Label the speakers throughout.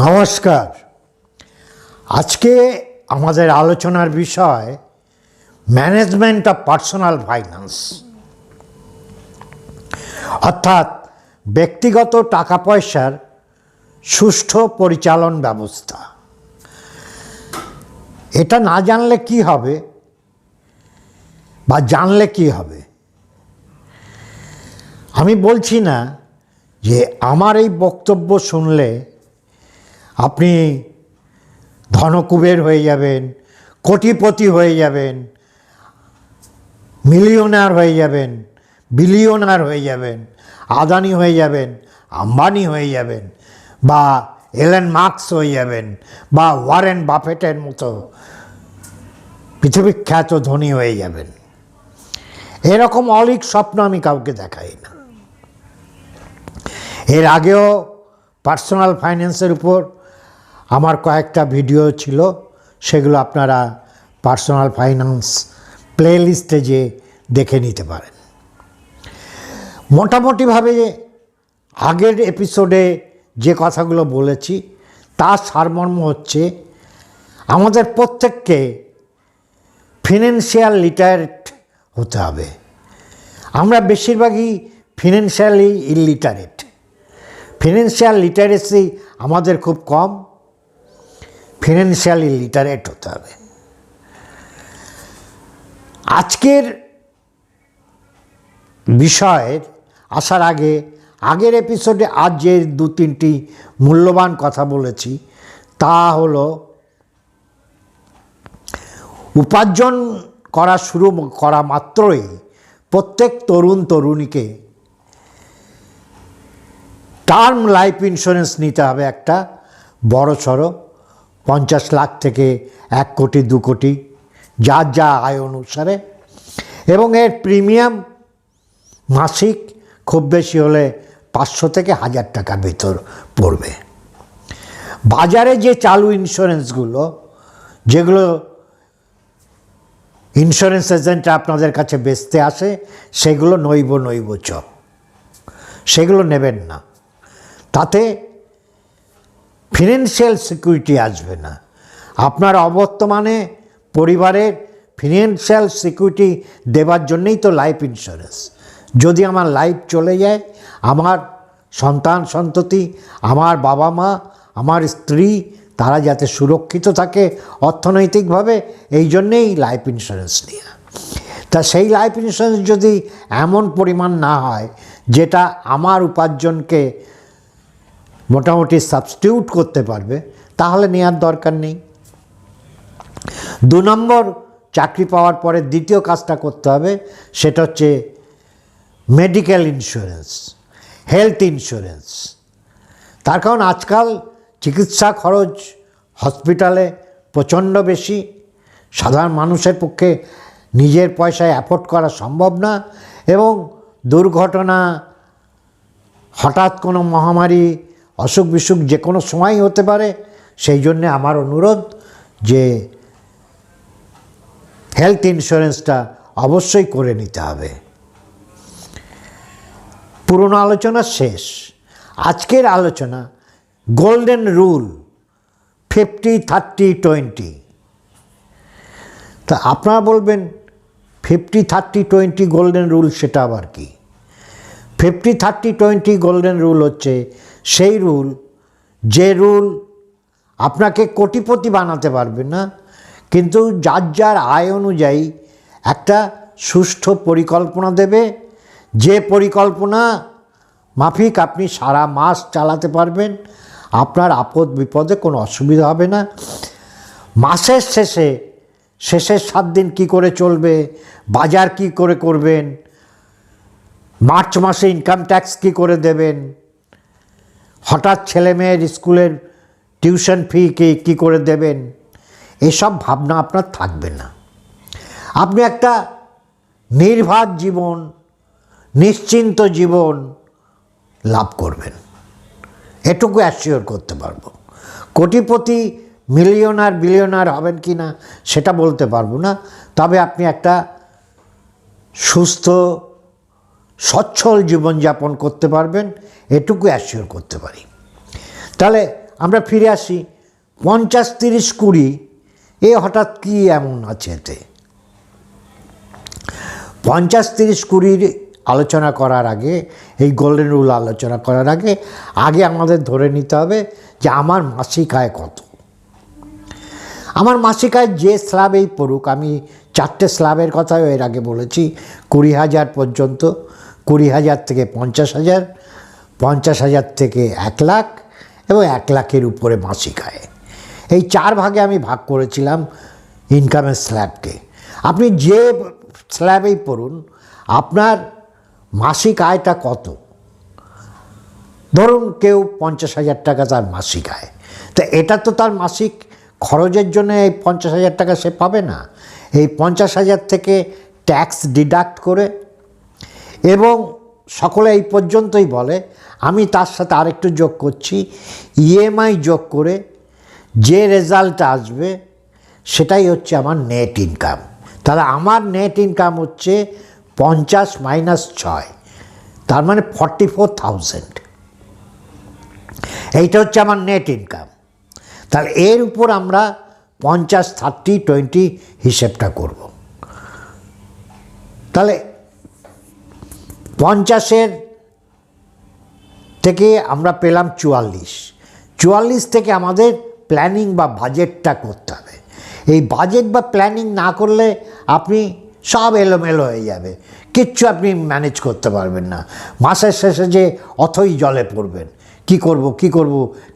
Speaker 1: নমস্কার। আজকে আমাদের আলোচনার বিষয় ম্যানেজমেন্ট অফ পার্সোনাল ফাইন্যান্স, অর্থাৎ ব্যক্তিগত টাকা পয়সার সুষ্ঠু পরিচালন ব্যবস্থা। এটা না জানলে কি হবে বা জানলে কি হবে? আমি বলছি না যে আমার এই বক্তব্য শুনলে আপনি ধনকুবের হয়ে যাবেন, কোটিপতি হয়ে যাবেন, মিলিয়নার হয়ে যাবেন, বিলিয়নার হয়ে যাবেন, আদানি হয়ে যাবেন, আম্বানি হয়ে যাবেন, বা এলেন মার্কস হয়ে যাবেন, বা ওয়ারেন বাফেটের মতো পৃথিবীর খ্যাত ধনী হয়ে যাবেন। এরকম অলিক স্বপ্ন আমি কাউকে দেখাই না। এর আগেও পার্সোনাল ফাইন্যান্সের উপর আমার কয়েকটা ভিডিও ছিল, সেগুলো আপনারা পার্সোনাল ফাইন্যান্স প্লে লিস্টে যে দেখে নিতে পারেন। মোটামুটিভাবে আগের এপিসোডে যে কথাগুলো বলেছি তার সারমর্ম হচ্ছে, আমাদের প্রত্যেককে ফিনান্সিয়াল লিটারেট হতে হবে। আমরা বেশিরভাগই ফিনান্সিয়ালি ইলিটারেট। ফিনান্সিয়াল লিটারেসি আমাদের খুব কম। ফিনান্সিয়ালি লিটারেট হতে হবে। আজকের বিষয়ের আসার আগে আগের এপিসোডে আজ যে দু তিনটি মূল্যবান কথা বলেছি তা হলো, উপার্জন করা শুরু করা মাত্রই প্রত্যেক তরুণ তরুণীকে টার্ম লাইফ ইন্স্যুরেন্স নিতে হবে, একটা বড় সড়ো 50 লাখ থেকে 1 কোটি 2 কোটি, যার যা আয় অনুসারে, এবং এর প্রিমিয়াম মাসিক খুব বেশি হলে 500 থেকে 1000 টাকার ভিতর পড়বে। বাজারে যে চালু ইন্স্যুরেন্সগুলো, যেগুলো ইন্স্যুরেন্স এজেন্ট আপনাদের কাছে বেচতে আসে, সেগুলো নৈব চ, সেগুলো নেবেন না। তাতে ফিনান্সিয়াল সিকিউরিটি আসবে না। আপনার অবর্তমানে পরিবারের ফিনান্সিয়াল সিকিউরিটি দেওয়ার জন্যই তো লাইফ ইন্স্যুরেন্স। যদি আমার লাইফ চলে যায়, আমার সন্তান সন্ততি, আমার বাবা মা, আমার স্ত্রী, তারা যাতে সুরক্ষিত থাকে অর্থনৈতিকভাবে, এই জন্যেই লাইফ ইন্স্যুরেন্স নেওয়া। তা সেই লাইফ ইন্স্যুরেন্স যদি এমন পরিমাণ না হয় যেটা আমার উপার্জনকে মোটামুটি সাবস্টিটিউট করতে পারবে, তাহলে নেওয়ার দরকার নেই। 2 নম্বর, চাকরি পাওয়ার পরে দ্বিতীয় কাজটা করতে হবে, সেটা হচ্ছে মেডিকেল ইন্স্যুরেন্স, হেলথ ইন্স্যুরেন্স। তার কারণ আজকাল চিকিৎসা খরচ হসপিটালে প্রচণ্ড বেশি। সাধারণ মানুষের পক্ষে নিজের পয়সায় অ্যাফোর্ড করা সম্ভব না, এবং দুর্ঘটনা, হঠাৎ কোনো মহামারী, অসুখ বিসুখ যে কোনো সময়ই হতে পারে। সেই জন্যে আমার অনুরোধ যে হেলথ ইন্স্যুরেন্সটা অবশ্যই করে নিতে হবে। পুরনো আলোচনা শেষ। আজকের আলোচনা গোল্ডেন রুল 50-30-20। তা আপনারা বলবেন 50-30-20 গোল্ডেন রুল সেটা আবার কি? 50-30-20 গোল্ডেন রুল হচ্ছে সেই রুল, যে রুল আপনাকে কোটিপতি বানাতে পারবে না, কিন্তু যার যার আয় অনুযায়ী একটা সুষ্ঠু পরিকল্পনা দেবে, যে পরিকল্পনা মাফিক আপনি সারা মাস চালাতে পারবেন, আপনার আপদ বিপদে কোনো অসুবিধা হবে না। মাসের শেষের 7 দিন কী করে চলবে, বাজার কী করে করবেন, মার্চ মাসে ইনকাম ট্যাক্স কী করে দেবেন, হঠাৎ ছেলে মেয়ের স্কুলের টিউশন ফি কী করে দেবেন, এসব ভাবনা আপনার থাকবে না। আপনি একটা নির্বাক জীবন, নিশ্চিন্ত জীবন লাভ করবেন, এটুকু অ্যাসিওর করতে পারবো। কোটিপতি, মিলিয়নার, বিলিয়নার হবেন কি না সেটা বলতে পারবো না, তবে আপনি একটা সুস্থ সচ্ছল জীবনযাপন করতে পারবেন, এটুকু অ্যাসিওর করতে পারি। তাহলে আমরা ফিরে আসি 50, 30, 20 এ হঠাৎ কি এমন আছে এতে? 50, 30, 20 আলোচনা করার আগে, এই গোল্ডেন রুল আলোচনা করার আগে আমাদের ধরে নিতে হবে যে আমার মাসিক আয় কত। আমার মাসিক আয় যে স্ল্যাবেই পড়ুক, আমি 4টে স্ল্যাবের কথাও এর আগে বলেছি, 20,000 পর্যন্ত, 20,000 থেকে 50,000, 50,000 থেকে 1 লাখ এবং 1 লাখের উপরে মাসিক আয়। এই 4 ভাগে আমি ভাগ করেছিলাম ইনকামের স্ল্যাবকে। আপনি যে স্ল্যাবেই পড়ুন, আপনার মাসিক আয়টা কত? ধরুন কেউ 50,000 টাকা তার মাসিক আয়, তো এটা তো তার মাসিক খরচের জন্য এই 50,000 টাকা সে পাবে না। এই 50,000 থেকে ট্যাক্স ডিডাক্ট করে, এবং সকলে এই পর্যন্তই বলে, আমি তার সাথে আরেকটু যোগ করছি, ইএমআই যোগ করে যে রেজাল্ট আসবে সেটাই হচ্ছে আমার নেট ইনকাম। তাহলে আমার নেট ইনকাম হচ্ছে 50 - 6, তার মানে 44,000। এইটা হচ্ছে আমার নেট ইনকাম। তাহলে এর উপর আমরা 50, 30, 20 হিসেবটা করব। তাহলে 50-এর থেকে আমরা পেলাম 44 থেকে আমাদের প্ল্যানিং বা বাজেটটা করতে হবে। এই বাজেট বা প্ল্যানিং না করলে আপনি সব এলোমেলো হয়ে যাবে, কিচ্ছু আপনি ম্যানেজ করতে পারবেন না। মাসের শেষে যে অথই জলে পড়বেন,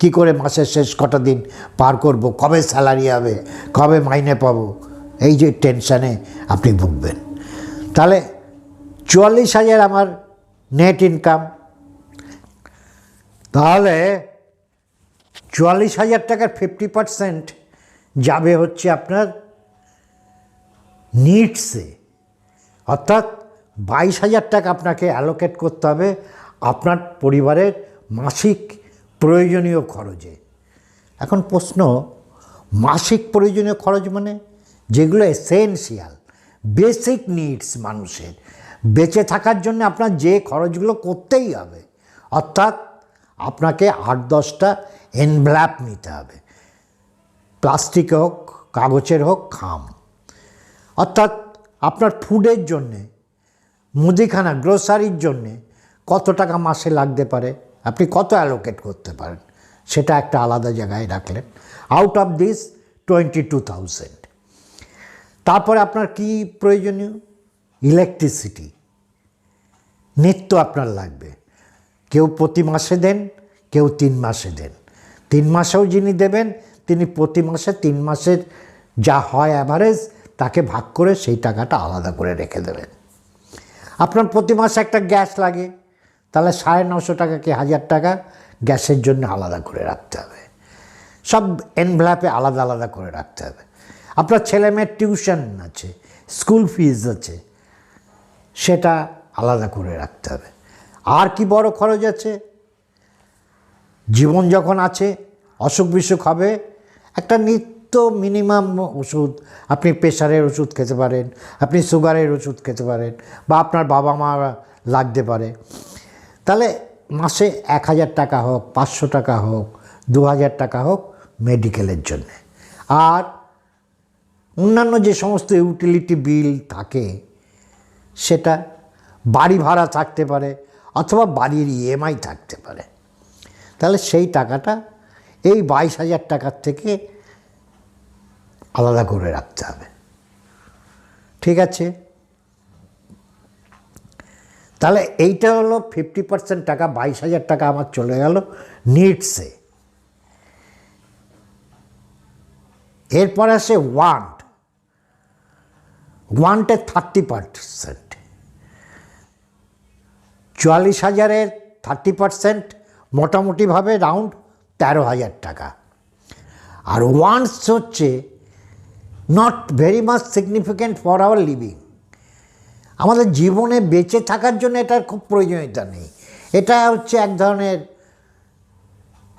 Speaker 1: কি করে মাসের শেষ কটা দিন পার করব, কবে স্যালারি হবে, কবে মাইনে পাবো, এই যে টেনশানে আপনি ভুগবেন। তাহলে 44,000 আমার নেট ইনকাম। তাহলে 44,000 টাকার 50% যাবে হচ্ছে আপনার নিডসে, অর্থাৎ 22,000 টাকা আপনাকে অ্যালোকেট করতে হবে আপনার পরিবারের মাসিক প্রয়োজনীয় খরচে। এখন প্রশ্ন, মাসিক প্রয়োজনীয় খরচ মানে যেগুলো এসেনশিয়াল, বেসিক নিডস, মানুষের বেঁচে থাকার জন্য আপনার যে খরচগুলো করতেই হবে, অর্থাৎ আপনাকে 8-10টা এনভ্যাপ নিতে হবে, প্লাস্টিক হোক, কাগজের হোক, খাম। অর্থাৎ আপনার ফুডের জন্যে, মুদিখানা গ্রোসারির জন্যে কত টাকা মাসে লাগতে পারে, আপনি কত অ্যালোকেট করতে পারেন, সেটা একটা আলাদা জায়গায় রাখলেন। Out of this 22,000। তারপরে আপনার কি প্রয়োজনীয়? ইলেকট্রিসিটি, নিত্য আপনার লাগবে। কেউ প্রতি মাসে দেন, কেউ 3 মাসে দেন। 3 মাসেও যিনি দেবেন তিনি প্রতি মাসে 3 মাসের যা হয় অ্যাভারেজ তাকে ভাগ করে সেই টাকাটা আলাদা করে রেখে দেবেন। আপনার প্রতি মাসে একটা গ্যাস লাগে, তাহলে 950 টাকা কি 1000 টাকা গ্যাসের জন্য আলাদা করে রাখতে হবে। সব এনভ্যাপে আলাদা আলাদা করে রাখতে হবে। আপনার ছেলেমেয়ের টিউশন আছে, স্কুল ফিজ আছে, সেটা আলাদা করে রাখতে হবে। আর কি বড় খরচ আছে? জীবন যখন আছে, অসুখ বিসুখ হবে, একটা নিত্য মিনিমাম ওষুধ, আপনি প্রেশারের ওষুধ খেতে পারেন, আপনি সুগারের ওষুধ খেতে পারেন, বা আপনার বাবা মা লাগতে পারে। তাহলে মাসে 1,000 টাকা হোক, 500 টাকা হোক, 2,000 টাকা হোক মেডিকেলের জন্যে। আর অন্যান্য যে সমস্ত ইউটিলিটি বিল থাকে, সেটা বাড়ি ভাড়া থাকতে পারে, অথবা বাড়ির ইএমআই থাকতে পারে। তাহলে সেই টাকাটা এই 22,000 টাকার থেকে আলাদা করে রাখতে হবে। ঠিক আছে? তাহলে এইটা হলো 50% টাকা, 22,000 টাকা আমার চলে গেল নিডসে। এরপর আসে ওয়ান্টে 30%। 44,000-এর 30% মোটামুটিভাবে রাউন্ড 13,000 টাকা। আর ওয়ান্টস হচ্ছে not very much significant for our living. আমাদের জীবনে বেঁচে থাকার জন্য এটার খুব প্রয়োজনীয়তা নেই। এটা হচ্ছে এক ধরনের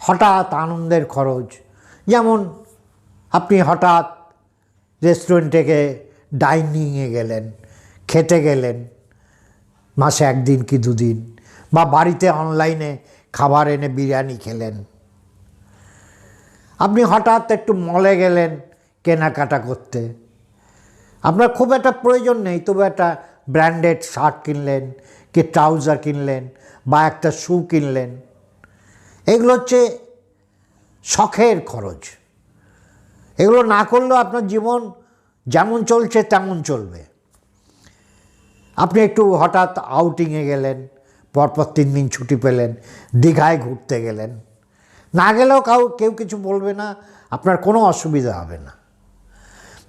Speaker 1: হঠাৎ আনন্দের খরচ। যেমন আপনি হঠাৎ রেস্টুরেন্ট থেকে ডাইনিংয়ে গেলেন, খেতে গেলেন মাসে 1 দিন কি 2 দিন, বা বাড়িতে অনলাইনে খাবার এনে বিরিয়ানি খেলেন। আপনি হঠাৎ একটু মলে গেলেন কেনাকাটা করতে, আপনার খুব একটা প্রয়োজন নেই, তবু একটা ব্র্যান্ডেড শার্ট কিনলেন, কি ট্রাউজার কিনলেন, বা একটা শু কিনলেন। এগুলো হচ্ছে শখের খরচ। এগুলো না করলেও আপনার জীবন যেমন চলছে তেমন চলবে। আপনি একটু হঠাৎ আউটিংয়ে গেলেন, পরপর 3 দিন ছুটি পেলেন, দীঘায় ঘুরতে গেলেন, না গেলেও কেউ কিছু বলবে না, আপনার কোনো অসুবিধা হবে না।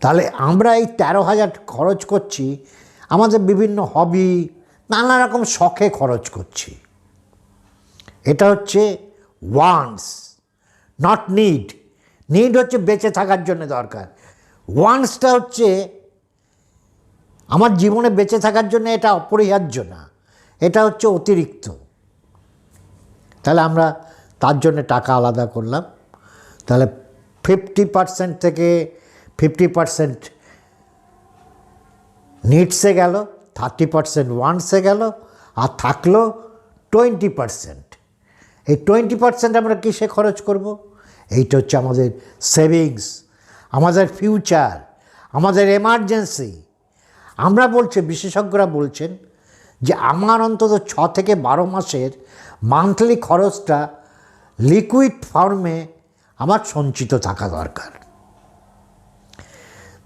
Speaker 1: তাহলে আমরা এই 13,000 খরচ করছি আমাদের বিভিন্ন হবি, নানা রকম শখে খরচ করছি। এটা হচ্ছে ওয়ান্টস, নট নিড। নিড হচ্ছে বেঁচে থাকার জন্য দরকার, ওয়ান্টসটা হচ্ছে আমার জীবনে বেঁচে থাকার জন্য এটা অপরিহার্য না, এটা হচ্ছে অতিরিক্ত। তাহলে আমরা তার জন্য টাকা আলাদা করলাম। তাহলে 50% থেকে 50% নিডসে গেল, 30% ওয়ান্টসে গেল, আর থাকলো 20%। এই 20% আমরা কিসে খরচ করব? এইটা হচ্ছে আমাদের সেভিংস, আমাদের ফিউচার, আমাদের এমার্জেন্সি। আমরা বলছি, বিশেষজ্ঞরা বলছেন যে আমার অন্তত 6 থেকে 12 মাসের মান্থলি খরচটা লিকুইড ফর্মে আমার সঞ্চিত থাকা দরকার।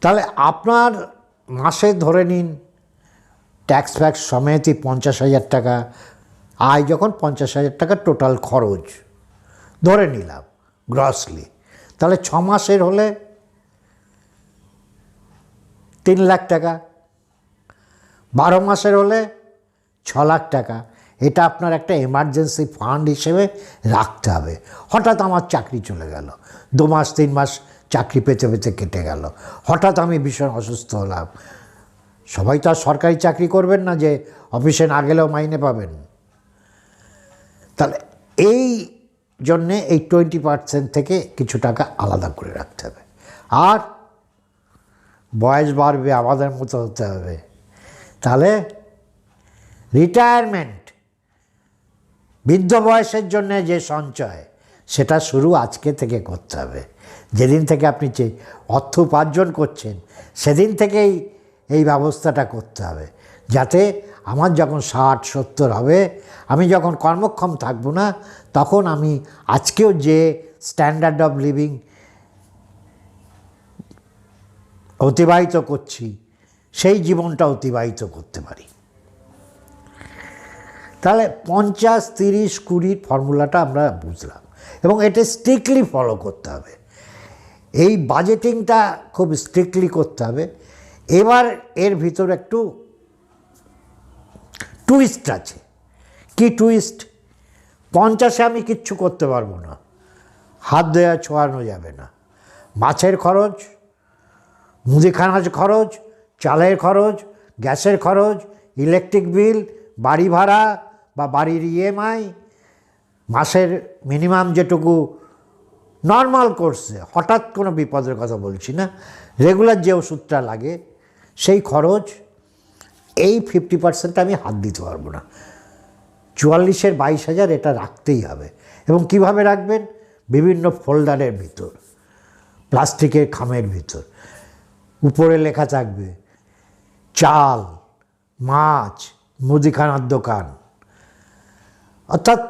Speaker 1: তাহলে আপনার মাসে ধরে নিন ট্যাক্স ফ্যাক্স সমেতই 50,000 টাকা আয়, যখন 50,000 টাকা টোটাল খরচ ধরে নিলাম গ্রসলি, তাহলে 6 মাসের হলে 3 লাখ টাকা, 12 মাসের হলে 6 লাখ টাকা। এটা আপনার একটা এমার্জেন্সি ফান্ড হিসেবে রাখতে হবে। হঠাৎ আমার চাকরি চলে গেল, 2 মাস 3 মাস চাকরি পেতে পেতে কেটে গেল, হঠাৎ আমি ভীষণ অসুস্থ হলাম। সবাই তো আর সরকারি চাকরি করবেন না যে অফিসে না গেলেও মাইনে পাবেন। তাহলে এই জন্যে এই 20% থেকে কিছু টাকা আলাদা করে রাখতে হবে। আর বয়স বাড়বে, আমাদের মতো হতে হবে, তাহলে রিটায়ারমেন্ট, বৃদ্ধ বয়সের জন্য যে সঞ্চয়, সেটা শুরু আজকে থেকে করতে হবে। যেদিন থেকে আপনি যে অর্থ উপার্জন করছেন সেদিন থেকেই এই ব্যবস্থাটা করতে হবে, যাতে আমার যখন 60-70 হবে, আমি যখন কর্মক্ষম থাকব না, তখন আমি আজকেও যে স্ট্যান্ডার্ড অফ লিভিং অতিবাহিত করছি সেই জীবনটা অতিবাহিত করতে পারি। তাহলে 50-30-20 ফর্মুলাটা আমরা বুঝলাম, এবং এটা স্ট্রিক্টলি ফলো করতে হবে। এই বাজেটিংটা খুব স্ট্রিক্টলি করতে হবে। এবার এর ভিতর একটু টুইস্ট আছে। কি টুইস্ট? 50-এ আমি কিচ্ছু করতে পারবো না, হাত দেওয়া ছোঁয়ানো যাবে না। মাছের খরচ, মুদিখানার খরচ, চালের খরচ, গ্যাসের খরচ, ইলেকট্রিক বিল, বাড়ি ভাড়া বা বাড়ির ইএমআই, মাসের মিনিমাম যেটুকু নর্মাল কোর্সে, হঠাৎ কোনো বিপদের কথা বলছি না, রেগুলার যে ওষুধটা লাগে সেই খরচ, এই 50% আমি হাত দিতে পারবো না। 44-এর 22,000 এটা রাখতেই হবে। এবং কিভাবে রাখবেন? বিভিন্ন ফোল্ডারের ভিতর, প্লাস্টিকের খামের ভিতর। উপরে লেখা থাকবে চাল, মাছ, মুদিখানার দোকান। অর্থাৎ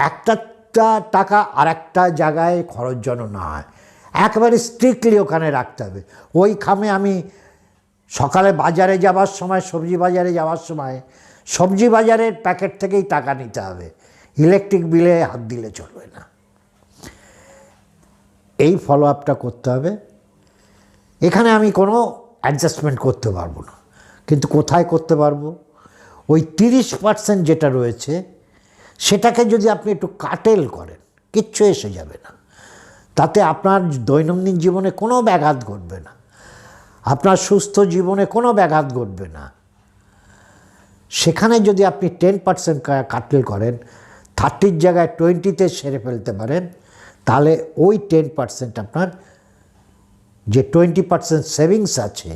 Speaker 1: একটা টাকা আর একটা জায়গায় খরচ যেন না হয়, একেবারে স্ট্রিক্টলি ওখানে রাখতে হবে। ওই খামে আমি সকালে বাজারে যাওয়ার সময়, সবজি বাজারে যাওয়ার সময়, সবজি বাজারের প্যাকেট থেকেই টাকা নিতে হবে, ইলেকট্রিক বিলে হাত দিলে চলবে না। এই ফলো আপটা করতে হবে। এখানে আমি কোনো অ্যাডজাস্টমেন্ট করতে পারবো না, কিন্তু কোথায় করতে পারবো? ওই 30% যেটা রয়েছে সেটাকে যদি আপনি একটু কাটেল করেন, কিচ্ছু এসে যাবে না। তাতে আপনার দৈনন্দিন জীবনে কোনো ব্যাঘাত ঘটবে না, আপনার সুস্থ জীবনে কোনো ব্যাঘাত ঘটবে না। সেখানে যদি আপনি 10% কাটেল করেন, 30-র জায়গায় 20-তে সেরে ফেলতে পারেন, তাহলে ওই 10% আপনার যে 20% সেভিংস আছে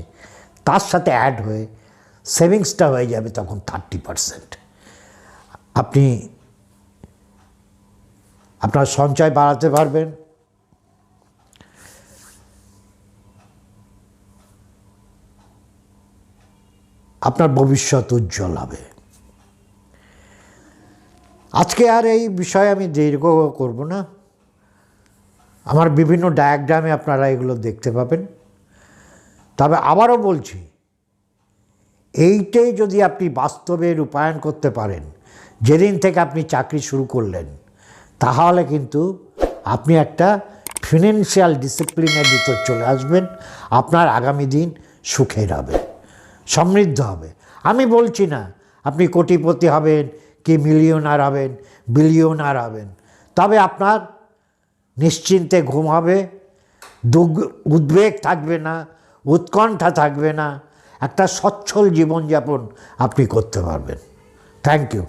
Speaker 1: তার সাথে অ্যাড হয়ে সেভিংসটা হয়ে যাবে তখন 30%। আপনি আপনার সঞ্চয় বাড়াতে পারবেন, আপনার ভবিষ্যৎ উজ্জ্বল হবে। আজকে আর এই বিষয়ে আমি দীর্ঘ করব না। আমার বিভিন্ন ডায়াগ্রামে আপনারা এগুলো দেখতে পাবেন। তবে আবারও বলছি, এইটাই যদি আপনি বাস্তবে রূপায়ণ করতে পারেন, যেদিন থেকে আপনি চাকরি শুরু করলেন, তাহলে কিন্তু আপনি একটা ফিনান্সিয়াল ডিসিপ্লিনের ভিতর চলে আসবেন। আপনার আগামী দিন সুখের হবে, সমৃদ্ধ হবে। আমি বলছি না আপনি কোটিপতি হবেন কি মিলিয়নার হবেন, বিলিয়নার হবেন, তবে আপনার নিশ্চিন্তে ঘুম হবে, উদ্বেগ থাকবে না, উৎকণ্ঠা থাকবে না, একটা সচ্ছল জীবনযাপন আপনি করতে পারবেন। Thank you.